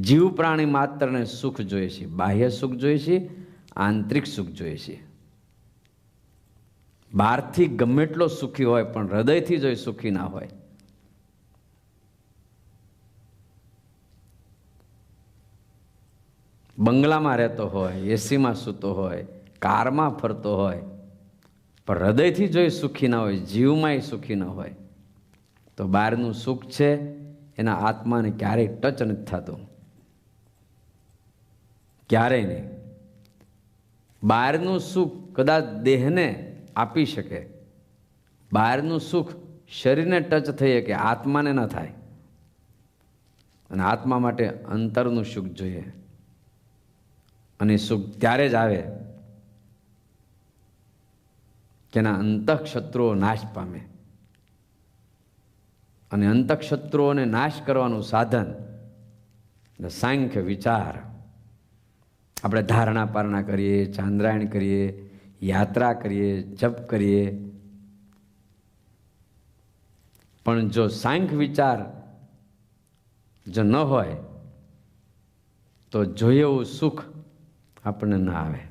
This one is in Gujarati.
જીવ પ્રાણી માત્રને સુખ જોઈએ છે, બાહ્ય સુખ જોઈએ છે, આંતરિક સુખ જોઈએ છે. બહારથી ગમે એટલો સુખી હોય પણ હૃદયથી જો સુખી ના હોય, બંગલામાં રહેતો હોય, એસીમાં સૂતો હોય, કારમાં ફરતો હોય, પણ હૃદયથી જો સુખી ના હોય, જીવમાં સુખી ના હોય, તો બહારનું સુખ છે એના આત્માને ક્યારેય ટચ નથી થતું, ક્યારેય નહીં. બહારનું સુખ કદાચ દેહને આપી શકે, બહારનું સુખ શરીરને ટચ થઈ શકે, આત્માને ન થાય. અને આત્મા માટે અંતરનું સુખ જોઈએ. અને સુખ ત્યારે જ આવે કે એના અંતઃશત્રુઓ નાશ પામે. અને અંતઃશત્રુઓને નાશ કરવાનું સાધન સાંખ્ય વિચાર. આપણે ધારણા પારણા કરીએ, ચાંદ્રાયણ કરીએ, યાત્રા કરીએ, જપ કરીએ, પણ જો સાંખ્ય વિચાર જો ન હોય તો જોઈએ એવું સુખ આપણને ના આવે.